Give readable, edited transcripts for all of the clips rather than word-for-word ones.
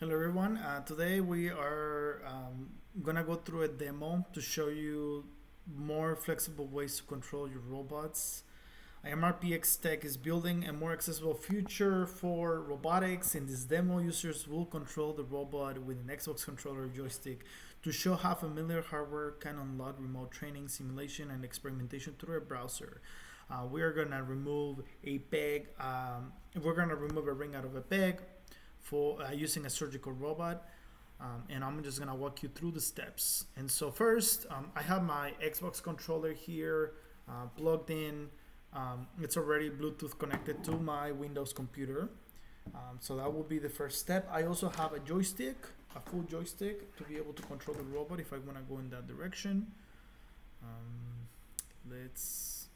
Hello everyone. Today we are gonna go through a demo to show you more flexible ways to control your robots. MRPX Tech is building a more accessible future for robotics. In this demo, users will control the robot with an Xbox controller or joystick to show how familiar hardware can unlock remote training, simulation, and experimentation through a browser. We are gonna remove a peg. We're gonna remove a ring out of a peg for using a surgical robot. And I'm just gonna walk you through the steps. And so first, I have my Xbox controller here plugged in. It's already Bluetooth connected to my Windows computer. So that will be the first step. I also have a joystick, a full joystick to be able to control the robot if I want to go in that direction. Let's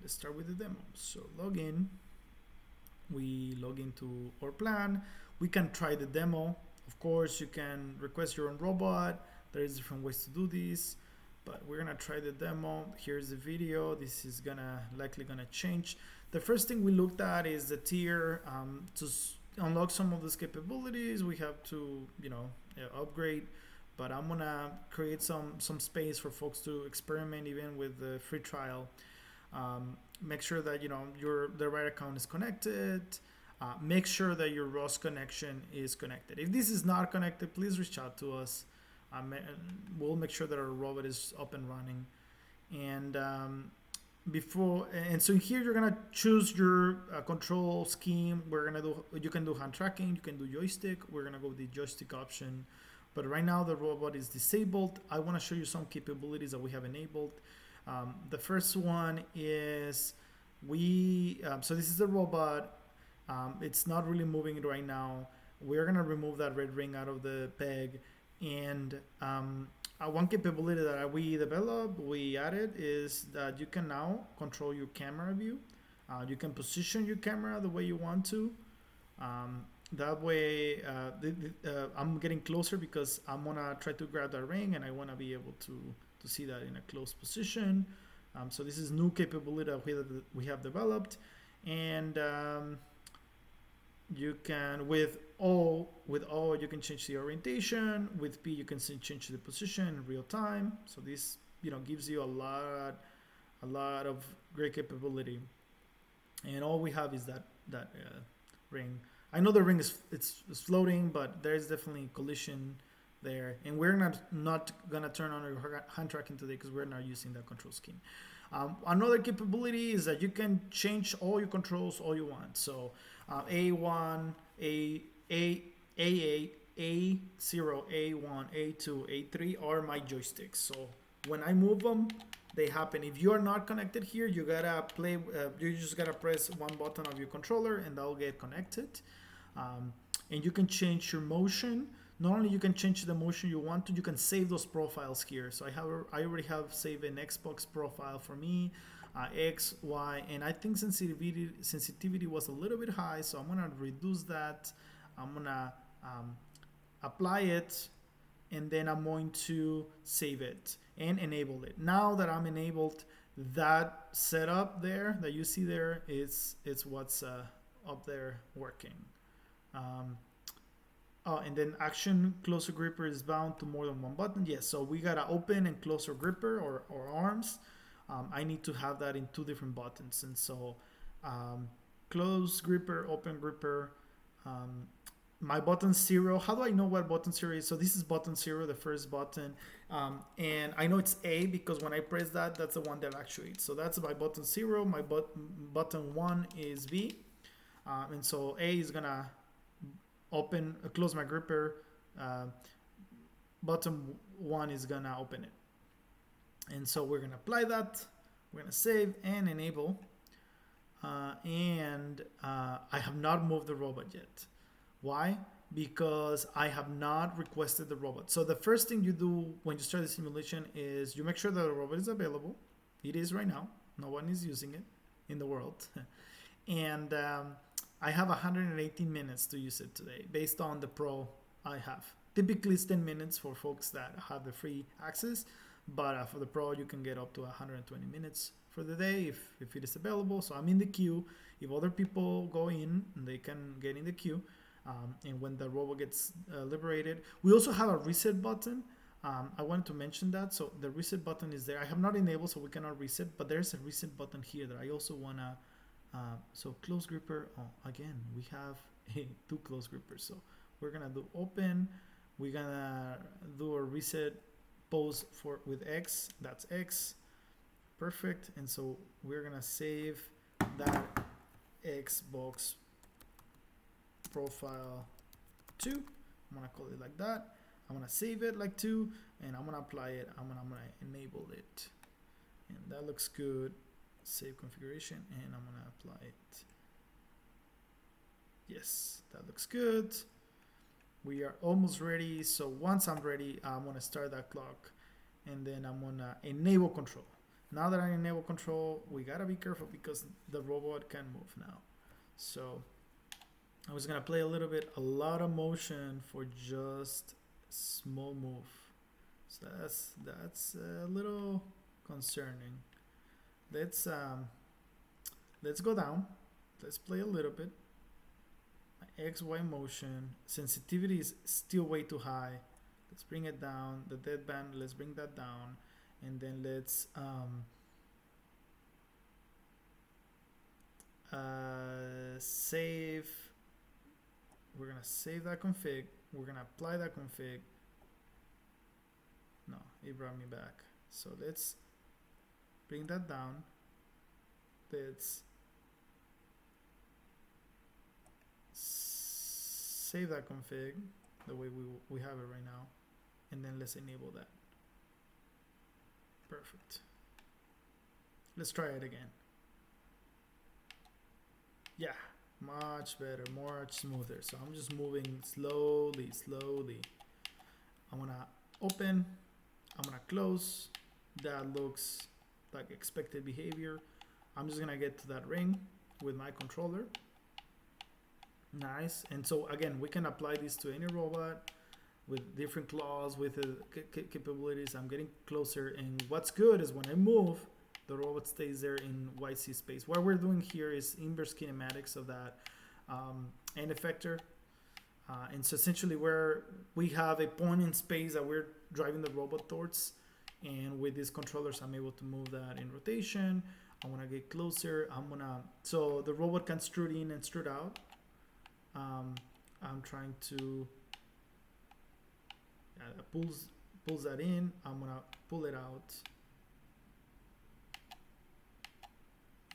start with the demo. So log in. We log into our plan. We can try the demo. Of course, you can request your own robot. There is different ways to do this, but we're gonna try the demo. Here's the video. This is likely gonna change. The first thing we looked at is the tier. To unlock some of these capabilities, we have to, upgrade. But I'm gonna create some space for folks to experiment even with the free trial. Make sure that the right account is connected. Make sure that your ROS connection is connected. If this is not connected, please reach out to us. We'll make sure that our robot is up and running. And so here you're gonna choose your control scheme. You can do hand tracking, you can do joystick. We're gonna go with the joystick option. But right now the robot is disabled. I want to show you some capabilities that we have enabled. The first one is so this is the robot. It's not really moving right now. We're gonna remove that red ring out of the peg. And one capability that we added is that you can now control your camera view. You can position your camera the way you want to. That way, I'm getting closer because I'm gonna try to grab that ring and I wanna be able to see that in a close position. So this is new capability that we have developed. And you can, with O, you can change the orientation. With P, you can change the position in real time. So this, gives you a lot of great capability. And all we have is that ring. I know the ring is floating, but there is definitely collision there, and we're not gonna turn on our hand tracking today because we're not using that control scheme. Another capability is that you can change all your controls all you want. So A1, A8, A0, A1, A2, A3 are my joysticks. So when I move them, they happen. If you are not connected here, you gotta you just gotta press one button of your controller and that'll get connected. And you can change your motion. Not only you can change the motion you want to, you can save those profiles here. So I already have saved an Xbox profile for me, X, Y, and I think sensitivity was a little bit high, so I'm gonna reduce that. I'm gonna apply it, and then I'm going to save it and enable it. Now that I'm enabled, that setup there that you see there is what's up there working. And then action closer gripper is bound to more than one button. Yes, so we gotta open and close our gripper or arms. I need to have that in two different buttons. And so close gripper, open gripper. My button 0, how do I know what button 0 is? So this is button 0, the first button. And I know it's A because when I press that, that's the one that actuates. So that's my button 0. My button 1 is B. And so A is gonna close my gripper. Button 1 is gonna open it. And so we're gonna apply that. We're gonna save and enable. And I have not moved the robot yet. Why? Because I have not requested the robot. So the first thing you do when you start the simulation is you make sure that the robot is available. It is right now. No one is using it in the world. And I have 118 minutes to use it today based on the Pro I have. Typically it's 10 minutes for folks that have the free access, but for the Pro you can get up to 120 minutes for the day if it is available. So I'm in the queue. If other people go in, they can get in the queue. And when the robot gets liberated, we also have a reset button. I wanted to mention that. So the reset button is there. I have not enabled, so we cannot reset, but there's a reset button here that I also wanna. So close gripper. Oh, again, we have two close grippers. So we're gonna do open. We're gonna do a reset pose with X. That's X. Perfect. And so we're gonna save that Xbox profile 2. I'm gonna call it like that. I'm gonna save it like 2, and I'm gonna apply it. I'm gonna enable it, and that looks good. Save configuration, and I'm gonna apply it. Yes, that looks good. We are almost ready. So once I'm ready, I'm gonna start that clock, and then I'm gonna enable control. Now that I enable control, we gotta be careful because the robot can move now. So I was gonna play a lot of motion for just small move. So that's a little concerning. Let's go down. Let's play a little bit. My XY motion sensitivity is still way too high. Let's bring it down. The deadband, let's bring that down, and then let's save. We're gonna save that config. We're gonna apply that config. No, it brought me back. So let's bring that down. Let's save that config the way we have it right now, and then let's enable that. Perfect. Let's try it again. Yeah, much better, much smoother. So I'm just moving slowly. I'm gonna open, I'm gonna close. That looks like expected behavior. I'm just gonna get to that ring with my controller. Nice. And so again, we can apply this to any robot with different claws, with capabilities. I'm getting closer, and what's good is when I move, the robot stays there in YC space. What we're doing here is inverse kinematics of that end effector. And so essentially we have a point in space that we're driving the robot towards, and with these controllers I'm able to move that in rotation. I want to get closer. So the robot can strut in and strut out. I'm trying to pulls that in. I'm gonna pull it out.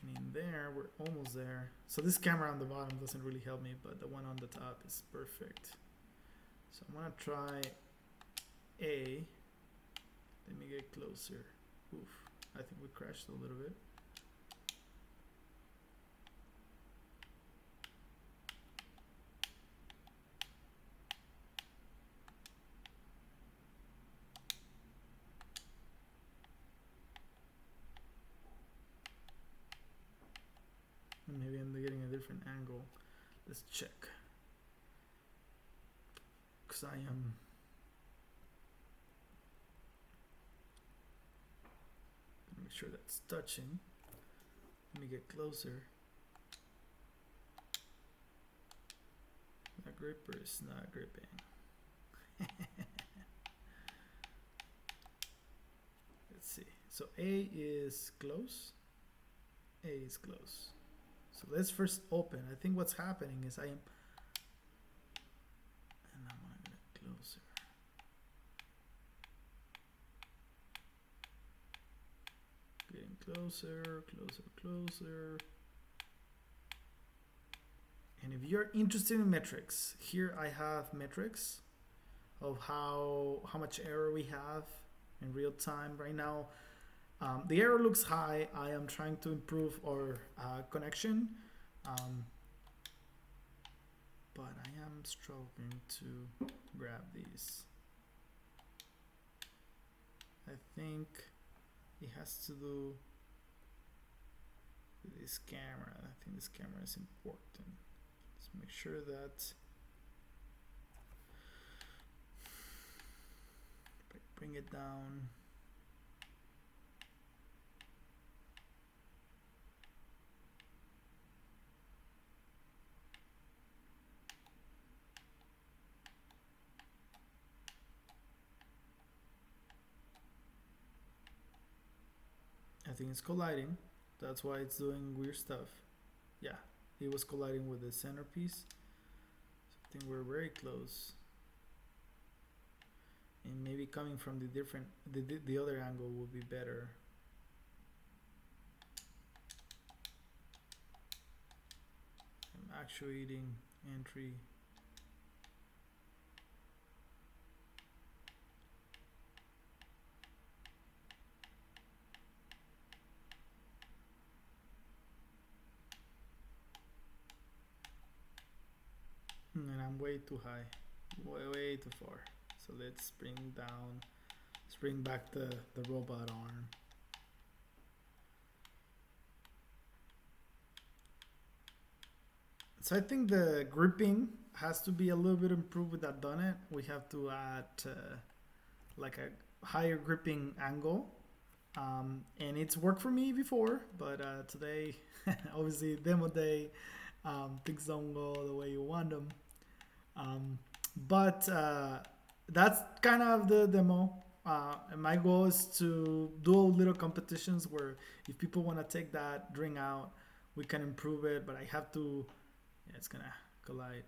And in there, we're almost there. So this camera on the bottom doesn't really help me, but the one on the top is perfect. So I'm gonna try A. Let me get closer. Oof, I think we crashed a little bit. Maybe I'm getting a different angle. Let's check. Because I am. Make sure that's touching. Let me get closer. That gripper is not gripping. Let's see. So A is close. A is close. So let's first open. I think what's happening is and I'm gonna get closer. Getting closer. And if you're interested in metrics, here I have metrics of how much error we have in real time right now. The error looks high. I am trying to improve our connection, but I am struggling to grab these. I think it has to do with this camera. I think this camera is important. Let's make sure that bring it down. think it's colliding. That's why it's doing weird stuff. Yeah, it was colliding with the centerpiece. So I think we're very close. And maybe coming from the other angle would be better. I'm actuating entry. And I'm way too high, way too far. So let's bring down, let's bring back the robot arm. So I think the gripping has to be a little bit improved with that donut. We have to add like a higher gripping angle. And it's worked for me before, but today, obviously demo day, things don't go the way you want them. But that's kind of the demo. And my goal is to do little competitions where if people want to take that ring out, we can improve it. But I have to, yeah, it's gonna collide.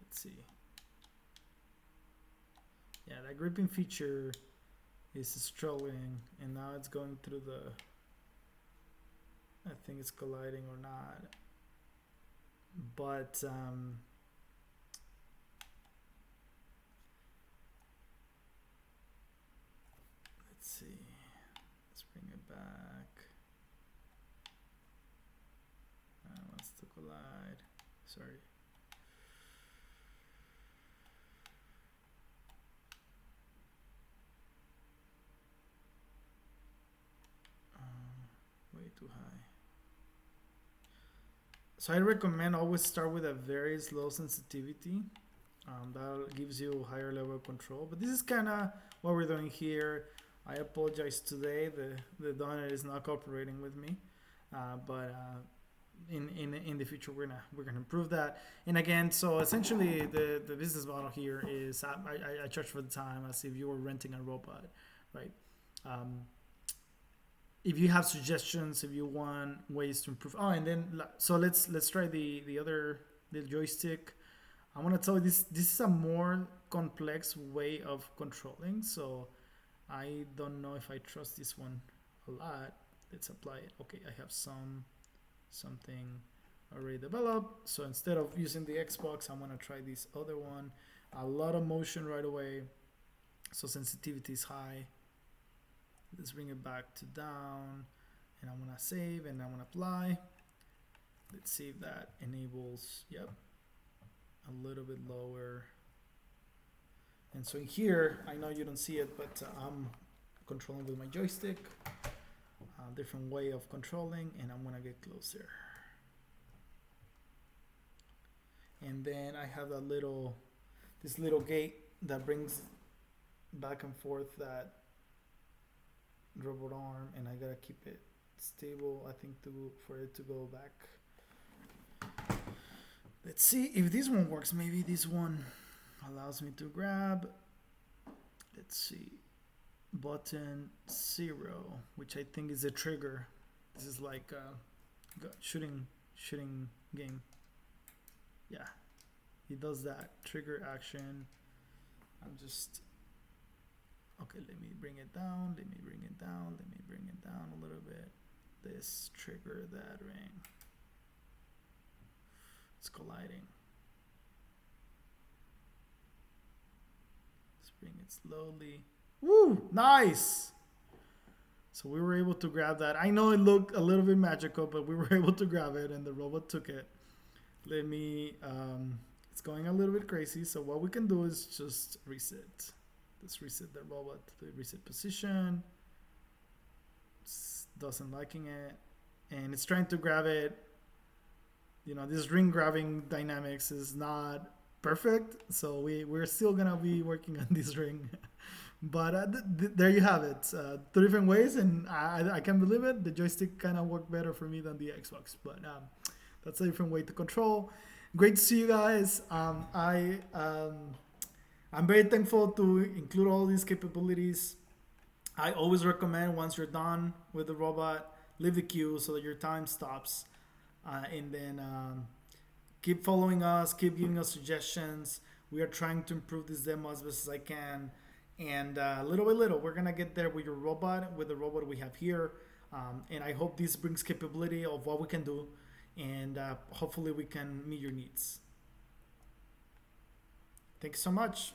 Let's see. Yeah, that gripping feature is struggling, and now it's going through the, I think it's colliding or not. But let's see, let's bring it back. Wants to collide, sorry. Way too high. So I recommend always start with a very slow sensitivity. That gives you higher level of control. But this is kind of what we're doing here. I apologize today. The donut is not cooperating with me. But in the future we're gonna improve that. And again, so essentially the business model here is I charge for the time as if you were renting a robot, right? If you have suggestions, if you want ways to improve, and then so let's try the joystick. I want to tell you this is a more complex way of controlling, so I don't know if I trust this one a lot. Let's apply it. Okay, I have something already developed, so instead of using the Xbox, I'm gonna try this other one. A lot of motion right away, so sensitivity is high. Let's bring it back to down, and I'm gonna save and I'm gonna apply. Let's see if that enables, yep, a little bit lower. And so in here, I know you don't see it, but I'm controlling with my joystick, different way of controlling, and I'm gonna get closer. And then I have this little gate that brings back and forth that robot arm, and I gotta keep it stable, I think, for it to go back. Let's see if this one works. Maybe this one allows me to grab, let's see, button 0, which I think is a trigger. This is like a shooting game. Yeah, he does that trigger action. I'm just, okay, let me bring it down, let me bring it down a little bit. This trigger that ring. It's colliding. Let's bring it slowly. Woo! Nice! So we were able to grab that. I know it looked a little bit magical, but we were able to grab it and the robot took it. Let me, it's going a little bit crazy. So what we can do is just reset. Let's reset the robot to the reset position. It doesn't liking it. And it's trying to grab it. You know, this ring grabbing dynamics is not perfect. So we're still going to be working on this ring. But there you have it. 2 different ways. And I can't believe it. The joystick kind of worked better for me than the Xbox. But that's a different way to control. Great to see you guys. I'm very thankful to include all these capabilities I always recommend once you're done with the robot, leave the queue so that your time stops, and then keep following us, keep giving us suggestions. We are trying to improve this demo as best as I can, and little by little, we're gonna get there with your robot, with the robot we have here. And I hope this brings capability of what we can do, and hopefully we can meet your needs. Thanks so much.